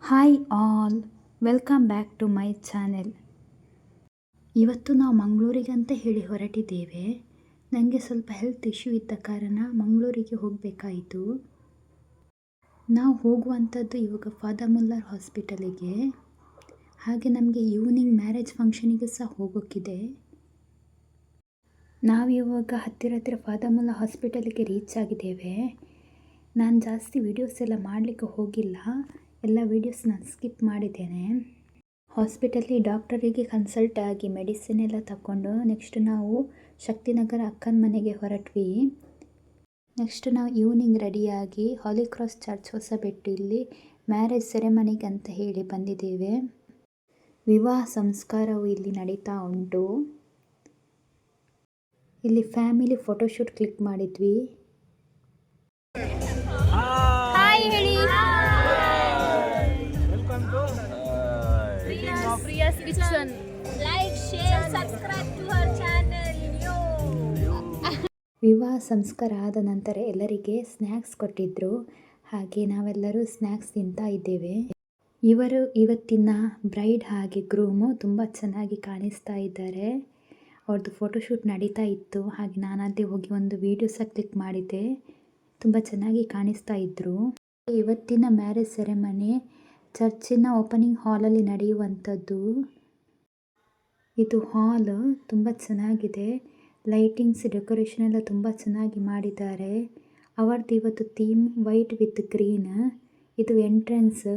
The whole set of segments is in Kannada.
Hi all, welcome back to my channel. ಇವತ್ತು ನಾವು ಮಂಗಳೂರಿಗೆ ಅಂತ ಹೇಳಿ ಹೊರಟಿದ್ದೇವೆ. ನನಗೆ ಸ್ವಲ್ಪ ಹೆಲ್ತ್ ಇಶ್ಯೂ ಇದ್ದ ಕಾರಣ ಮಂಗಳೂರಿಗೆ ಹೋಗಬೇಕಾಯಿತು. ನಾವು ಹೋಗುವಂಥದ್ದು ಇವಾಗ ಫಾದರ್ ಮುಲ್ಲರ್ ಹಾಸ್ಪಿಟಲಿಗೆ. ಹಾಗೆ ನಮಗೆ ಈವ್ನಿಂಗ್ ಮ್ಯಾರೇಜ್ ಫಂಕ್ಷನಿಗೆ ಸಹ ಹೋಗೋಕ್ಕಿದೆ. ನಾವಿವಾಗ ಹತ್ತಿರ ಫಾದರ್ ಮುಲ್ಲರ್ ಹಾಸ್ಪಿಟಲಿಗೆ ರೀಚ್ ಆಗಿದ್ದೇವೆ. ನಾನು ಜಾಸ್ತಿ ವೀಡಿಯೋಸ್ ಎಲ್ಲ ಮಾಡಲಿಕ್ಕೆ ಹೋಗಿಲ್ಲ, ಎಲ್ಲ ವೀಡಿಯೋಸ್ ನಾನು ಸ್ಕಿಪ್ ಮಾಡಿದ್ದೇನೆ. ಹಾಸ್ಪಿಟಲ್ಲಿ ಡಾಕ್ಟರಿಗೆ ಕನ್ಸಲ್ಟ್ ಆಗಿ ಮೆಡಿಸಿನ್ ಎಲ್ಲ ತಗೊಂಡು ನೆಕ್ಸ್ಟ್ ನಾವು ಶಕ್ತಿನಗರ ಅಕ್ಕನ ಮನೆಗೆ ಹೊರಟ್ವಿ. ನೆಕ್ಸ್ಟ್ ನಾವು ಈವ್ನಿಂಗ್ ರೆಡಿಯಾಗಿ ಹಾಲಿ ಕ್ರಾಸ್ ಚರ್ಚ್ ಹೊಸಬೆಟ್ಟು ಇಲ್ಲಿ ಮ್ಯಾರೇಜ್ ಸೆರೆಮನಿಗೆ ಅಂತ ಹೇಳಿ ಬಂದಿದ್ದೇವೆ. ವಿವಾಹ ಸಂಸ್ಕಾರವು ಇಲ್ಲಿ ನಡೀತಾ ಉಂಟು. ಇಲ್ಲಿ ಫ್ಯಾಮಿಲಿ ಫೋಟೋಶೂಟ್ ಕ್ಲಿಕ್ ಮಾಡಿದ್ವಿ. ಹಾಯ್ ಹೇಳಿ. Priya's kitchen. Like, share, subscribe to our channel. ವಿವಾಹ ಸಂಸ್ಕಾರ ಆದ ನಂತರ ಎಲ್ಲರಿಗೆ ಸ್ನ್ಯಾಕ್ಸ್ ಕೊಟ್ಟಿದ್ರು. ಹಾಗೆ ನಾವೆಲ್ಲರೂ ಸ್ನ್ಯಾಕ್ಸ್ ತಿಂತಾ ಇದ್ದೇವೆ. ಇವರು ಇವತ್ತಿನ ಬ್ರೈಡ್ ಹಾಗೆ ಗ್ರೂಮು ತುಂಬ ಚೆನ್ನಾಗಿ ಕಾಣಿಸ್ತಾ ಇದ್ದಾರೆ. ಅವ್ರದ್ದು ಫೋಟೋಶೂಟ್ ನಡೀತಾ ಇತ್ತು. ಹಾಗೆ ನಾನದೇ ಹೋಗಿ ಒಂದು ವಿಡಿಯೋ ಸಹ ಕ್ಲಿಕ್ ಮಾಡಿದ್ದೆ. ತುಂಬ ಚೆನ್ನಾಗಿ ಕಾಣಿಸ್ತಾ ಇದ್ದರು. ಇವತ್ತಿನ ಮ್ಯಾರೇಜ್ ಸೆರೆಮನಿ ಚರ್ಚಿನ ಓಪನಿಂಗ್ ಹಾಲಲ್ಲಿ ನಡೆಯುವಂಥದ್ದು. ಇದು ಹಾಲ್ ತುಂಬ ಚೆನ್ನಾಗಿದೆ. ಲೈಟಿಂಗ್ಸ್, ಡೆಕೋರೇಷನ್ ಎಲ್ಲ ತುಂಬ ಚೆನ್ನಾಗಿ ಮಾಡಿದ್ದಾರೆ. ಅವರದ್ದು ಇವತ್ತು ಥೀಮ್ ವೈಟ್ ವಿತ್ ಗ್ರೀನ್. ಇದು ಎಂಟ್ರೆನ್ಸ್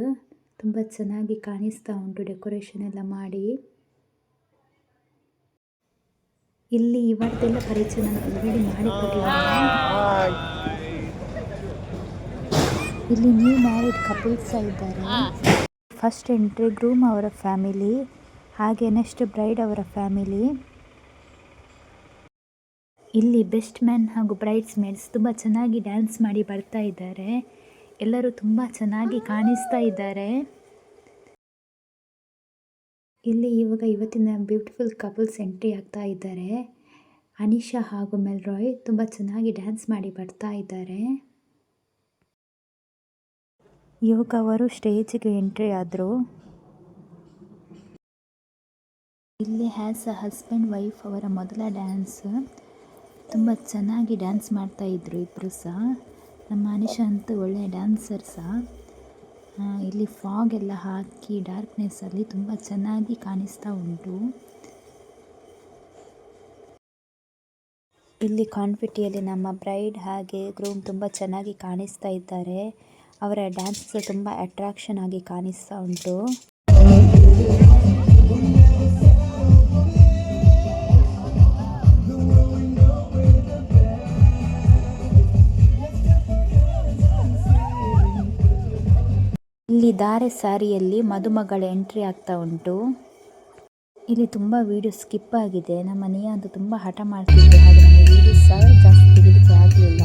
ತುಂಬ ಚೆನ್ನಾಗಿ ಕಾಣಿಸ್ತಾ ಉಂಟು ಡೆಕೋರೇಷನ್ ಎಲ್ಲ ಮಾಡಿ. ಇಲ್ಲಿ ಇವರದೆಲ್ಲ ಪರಿಚಯ ನಾನು ಆಲ್ರೆಡಿ ಮಾಡಿಕೊಟ್ಟಿದ್ದೇನೆ. ಇಲ್ಲಿ ನ್ಯೂ ಮ್ಯಾರಿಡ್ ಕಪಲ್ಸ್ ಇದ್ದಾರೆ. ಫಸ್ಟ್ ಎಂಟ್ರಿ ಗ್ರೂಮ್ ಅವರ ಫ್ಯಾಮಿಲಿ, ಹಾಗೆ ನೆಕ್ಸ್ಟ್ ಬ್ರೈಡ್ ಅವರ ಫ್ಯಾಮಿಲಿ. ಇಲ್ಲಿ ಬೆಸ್ಟ್ ಮ್ಯಾನ್ ಹಾಗೂ ಬ್ರೈಡ್ಸ್ ಮೇಡ್ಸ್ ತುಂಬ ಚೆನ್ನಾಗಿ ಡ್ಯಾನ್ಸ್ ಮಾಡಿ ಬರ್ತಾ ಇದ್ದಾರೆ. ಎಲ್ಲರೂ ತುಂಬ ಚೆನ್ನಾಗಿ ಕಾಣಿಸ್ತಾ ಇದ್ದಾರೆ. ಇಲ್ಲಿ ಇವತ್ತಿನ ಬ್ಯೂಟಿಫುಲ್ ಕಪಲ್ಸ್ ಎಂಟ್ರಿ ಆಗ್ತಾ ಇದ್ದಾರೆ. ಅನಿಶಾ ಹಾಗೂ ಮೆಲ್ರಾಯ್ ತುಂಬ ಚೆನ್ನಾಗಿ ಡ್ಯಾನ್ಸ್ ಮಾಡಿ ಬರ್ತಾ ಇದ್ದಾರೆ. ಇವಾಗ ಅವರು ಸ್ಟೇಜಿಗೆ ಎಂಟ್ರಿ ಆದರು. ಇಲ್ಲಿ ಹ್ಯಾಸ್ ಅ ಹಸ್ಬೆಂಡ್ ವೈಫ್ ಅವರ ಮೊದಲ ಡ್ಯಾನ್ಸ್. ತುಂಬ ಚೆನ್ನಾಗಿ ಡ್ಯಾನ್ಸ್ ಮಾಡ್ತಾ ಇದ್ರು ಇಬ್ಬರು ಸಹ. ನಮ್ಮ ಅನಿಶಾ ಅಂತೂ ಒಳ್ಳೆಯ ಡ್ಯಾನ್ಸರ್ ಸಹ. ಇಲ್ಲಿ ಫಾಗ್ ಎಲ್ಲ ಹಾಕಿ ಡಾರ್ಕ್ನೆಸ್ಸಲ್ಲಿ ತುಂಬ ಚೆನ್ನಾಗಿ ಕಾಣಿಸ್ತಾ ಉಂಟು. ಇಲ್ಲಿ ಕಾನ್ಫಿಟಿಯಲ್ಲಿ ನಮ್ಮ ಬ್ರೈಡ್ ಹಾಗೆ ಗ್ರೂಮ್ ತುಂಬ ಚೆನ್ನಾಗಿ ಕಾಣಿಸ್ತಾ ಇದ್ದಾರೆ. ಅವರ ಡ್ಯಾನ್ಸ್ ತುಂಬ ಅಟ್ರಾಕ್ಷನ್ ಆಗಿ ಕಾಣಿಸ್ತಾ ಉಂಟು. ಇಲ್ಲಿ ಧಾರೆ ಸಾರಿಯಲ್ಲಿ ಮದುಮಗಳ ಎಂಟ್ರಿ ಆಗ್ತಾ ಉಂಟು. ಇಲ್ಲಿ ತುಂಬ ವಿಡಿಯೋ ಸ್ಕಿಪ್ ಆಗಿದೆ. ನಮ್ಮ ನಿಯಾ ಅಂತೂ ತುಂಬ ಹಠ ಮಾಡ್ತಿದ್ದೆ, ಹಾಗೆ ನನಗೆ ವಿಡಿಯೋಸ್ ಸಹ ಜಾಸ್ತಿ ತೆಗಿಲಿಕ್ಕೆ ಆಗಲಿಲ್ಲ.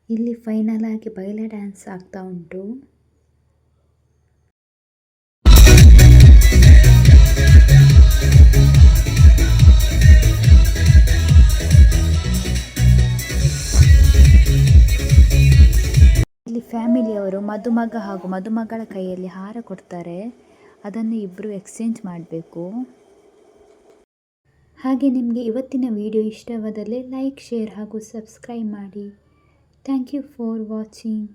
ಇಲ್ಲಿ ಫೈನಲ್ ಆಗಿ ಬಯಲ ಡ್ಯಾನ್ಸ್ ಆಗ್ತಾ ಉಂಟು. ಇಲ್ಲಿ ಫ್ಯಾಮಿಲಿಯವರು ಮದುಮಗ ಹಾಗೂ ಮದುಮಗಳ ಕೈಯಲ್ಲಿ ಹಾರ ಕೊಡ್ತಾರೆ. ಅದನ್ನು ಇಬ್ಬರು ಎಕ್ಸ್ಚೇಂಜ್ ಮಾಡಬೇಕು. ಹಾಗೆ ನಿಮಗೆ ಇವತ್ತಿನ ವಿಡಿಯೋ ಇಷ್ಟವಾದಲ್ಲಿ ಲೈಕ್, ಶೇರ್ ಹಾಗೂ ಸಬ್ಸ್ಕ್ರೈಬ್ ಮಾಡಿ. Thank you for watching.